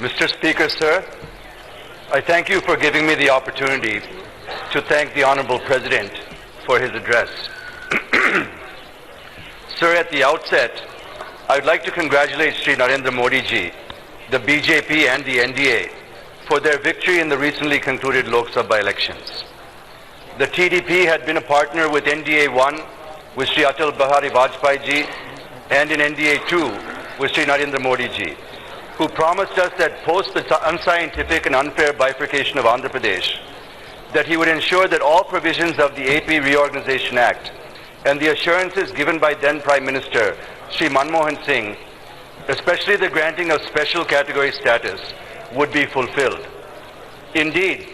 Mr. Speaker, sir, I thank you for giving me the opportunity to thank the Honorable President for his address. Sir, at the outset, I would like to congratulate Shri Narendra Modi ji, the BJP and the NDA for their victory in the recently concluded Lok Sabha elections. The TDP had been a partner with NDA 1 with Shri Atal Bihari Vajpayee ji and in NDA 2 with Shri Narendra Modi ji, who promised us that post the unscientific and unfair bifurcation of Andhra Pradesh, that he would ensure that all provisions of the AP Reorganization Act and the assurances given by then Prime Minister Shri Manmohan Singh, especially the granting of special category status, would be fulfilled. Indeed,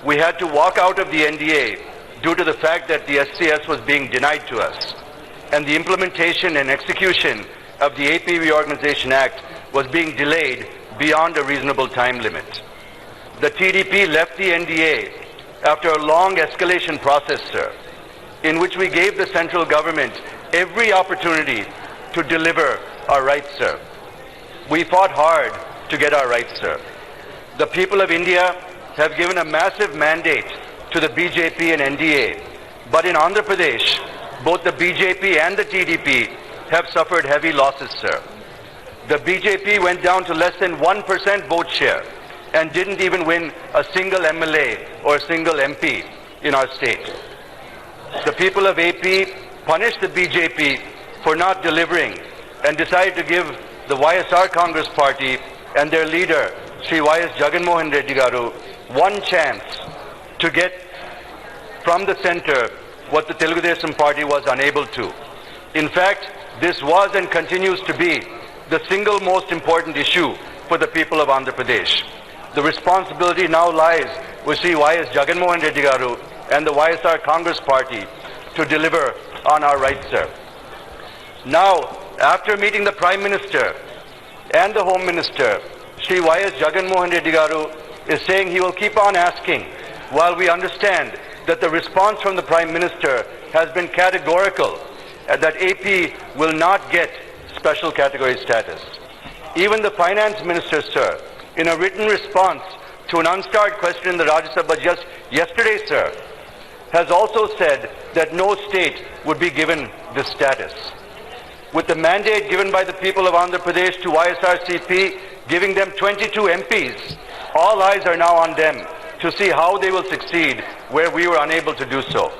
we had to walk out of the NDA due to the fact that the SCS was being denied to us, and the implementation and execution of the AP Reorganization Act was being delayed beyond a reasonable time limit. The TDP left the NDA after a long escalation process, sir, in which we gave the central government every opportunity to deliver our rights, sir. We fought hard to get our rights, sir. The people of India have given a massive mandate to the BJP and NDA, but in Andhra Pradesh, both the BJP and the TDP have suffered heavy losses, sir. The BJP went down to less than 1% vote share and didn't even win a single MLA or a single MP in our state. The people of AP punished the BJP for not delivering and decided to give the YSR Congress Party and their leader, Sri Y.S. Jagan Reddy Garu, one chance to get from the center what the Telugu Desam Party was unable to. In fact, this was and continues to be the single most important issue for the people of Andhra Pradesh. The responsibility now lies with Sri Y.S. Jagan Reddy Garu and the YSR Congress Party to deliver on our rights, sir. Now, after meeting the Prime Minister and the Home Minister, Sri Y.S. Jagan Reddy Garu is saying he will keep on asking, while we understand that the response from the Prime Minister has been categorical that AP will not get special category status. Even the Finance Minister, sir, in a written response to an unstarred question in the Rajya Sabha just yesterday, sir, has also said that no state would be given this status. With the mandate given by the people of Andhra Pradesh to YSRCP, giving them 22 MPs, all eyes are now on them to see how they will succeed where we were unable to do so.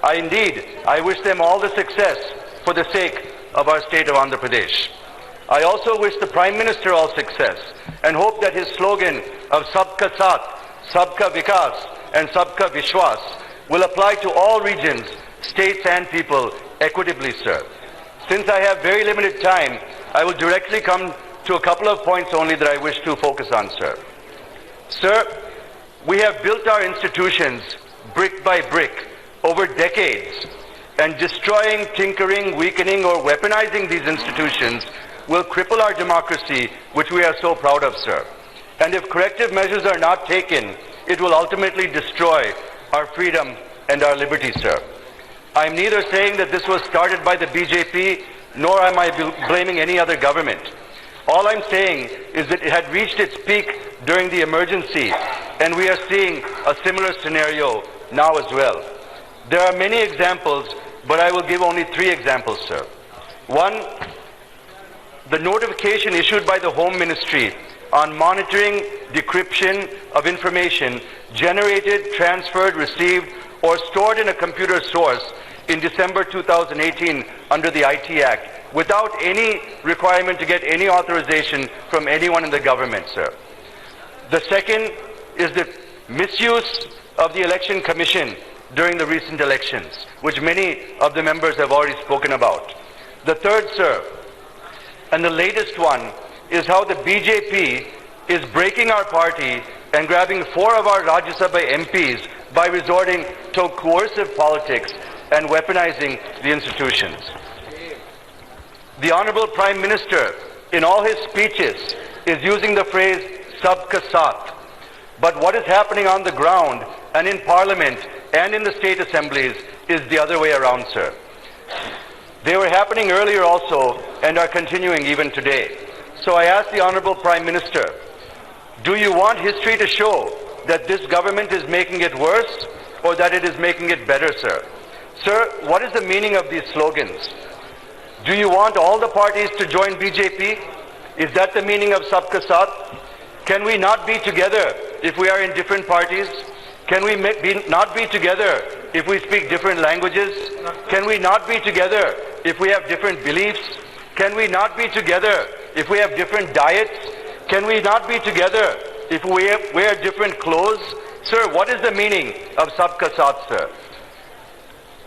I wish them all the success for the sake of our state of Andhra Pradesh. I also wish the Prime Minister all success and hope that his slogan of Sabka Saath, Sabka Vikas and Sabka Vishwas will apply to all regions, states and people equitably, sir. Since I have very limited time, I will directly come to a couple of points only that I wish to focus on, sir. Sir, we have built our institutions brick by brick over decades, and destroying, tinkering, weakening or weaponizing these institutions will cripple our democracy, which we are so proud of, sir. And if corrective measures are not taken, it will ultimately destroy our freedom and our liberty, sir. I am neither saying that this was started by the BJP, nor am I blaming any other government. All I'm saying is that it had reached its peak during the emergency, and we are seeing a similar scenario now as well. There are many examples, but I will give only 3 examples, sir. One, the notification issued by the Home Ministry on monitoring decryption of information generated, transferred, received, or stored in a computer source in December 2018 under the IT Act, without any requirement to get any authorization from anyone in the government, sir. The second is the misuse of the Election Commission during the recent elections, which many of the members have already spoken about. The third, sir, and the latest one, is how the BJP is breaking our party and grabbing 4 of our Rajya Sabha MPs by resorting to coercive politics and weaponizing the institutions. The Honorable Prime Minister, in all his speeches, is using the phrase Sabka Saath. But what is happening on the ground and in Parliament and in the state assemblies is the other way around, sir. They were happening earlier also and are continuing even today. So I ask the Honorable Prime Minister, Do you want history to show that this government is making it worse or that it is making it better, sir? Sir, what is the meaning of these slogans? Do you want all the parties to join BJP? Is that the meaning of Sabka Saath? Can we not be together if we are in different parties? Can we not be together if we speak different languages? Can we not be together if we have different beliefs? Can we not be together if we have different diets? Can we not be together if we wear different clothes? Sir, what is the meaning of Sabka Saath, sir?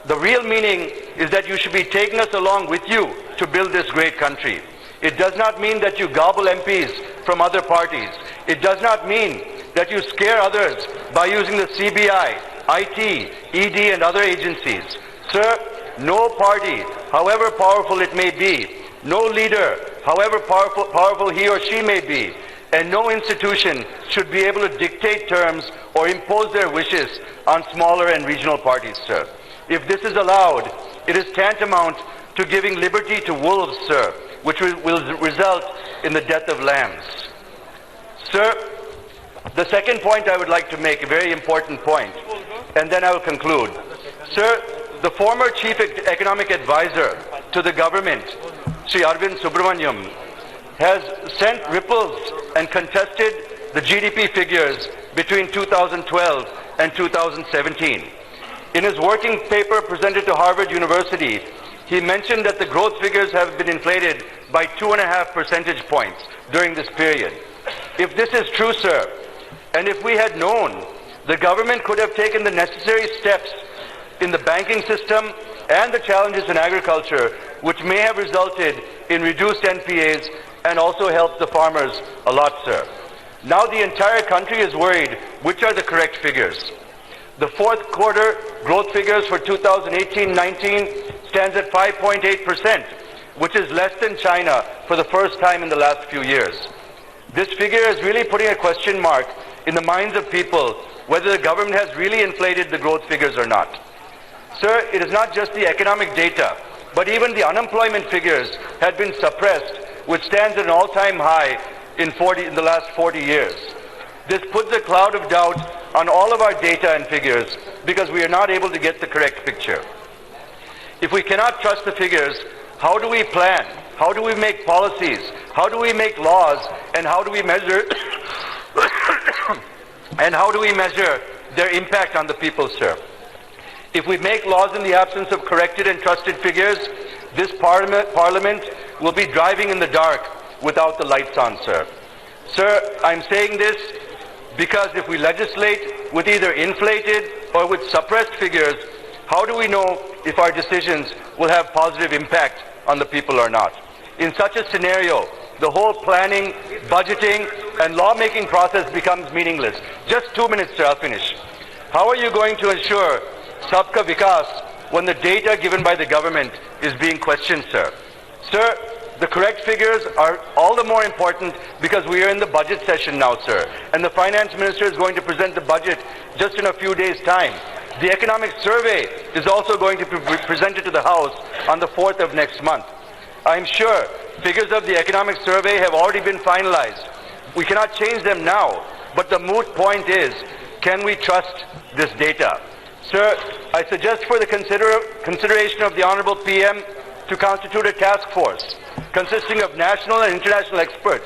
The real meaning is that you should be taking us along with you to build this great country. It does not mean that you gobble MPs from other parties. It does not mean that you scare others by using the CBI, IT, ED and other agencies. Sir, no party, however powerful it may be, no leader, however powerful he or she may be, and no institution should be able to dictate terms or impose their wishes on smaller and regional parties, sir. If this is allowed, it is tantamount to giving liberty to wolves, sir, which will result in the death of lambs. Sir, the second point I would like to make, a very important point, and then I will conclude. Sir, the former Chief Economic Advisor to the government, Sri Arvind Subramaniam, has sent ripples and contested the GDP figures between 2012 and 2017. In his working paper presented to Harvard University, he mentioned that the growth figures have been inflated by 2.5 percentage points during this period. If this is true, sir, and if we had known, the government could have taken the necessary steps in the banking system and the challenges in agriculture, which may have resulted in reduced NPAs and also helped the farmers a lot, sir. Now the entire country is worried which are the correct figures. The fourth quarter growth figures for 2018-19 stands at 5.8%, which is less than China for the first time in the last few years. This figure is really putting a question mark in the minds of people whether the government has really inflated the growth figures or not. Sir, it is not just the economic data, but even the unemployment figures had been suppressed, which stands at an all-time high in the last 40 years. This puts a cloud of doubt on all of our data and figures because we are not able to get the correct picture. If we cannot trust the figures, how do we plan? How do we make policies? How do we make laws? And how do we measure and how do we measure their impact on the people, sir? If we make laws in the absence of corrected and trusted figures, this parliament will be driving in the dark without the lights on, sir. Sir, I'm saying this because if we legislate with either inflated or with suppressed figures, how do we know if our decisions will have positive impact on the people or not? In such a scenario, the whole planning, budgeting, and lawmaking process becomes meaningless. Just 2 minutes, sir, I'll finish. How are you going to ensure Sabka Vikas when the data given by the government is being questioned, sir? Sir, the correct figures are all the more important because we are in the budget session now, sir. And the finance minister is going to present the budget just in a few days' time. The economic survey is also going to be presented to the House on the 4th of next month. I'm sure figures of the economic survey have already been finalized. We cannot change them now, but the moot point is, can we trust this data? Sir, I suggest for the consideration of the Honorable PM to constitute a task force consisting of national and international experts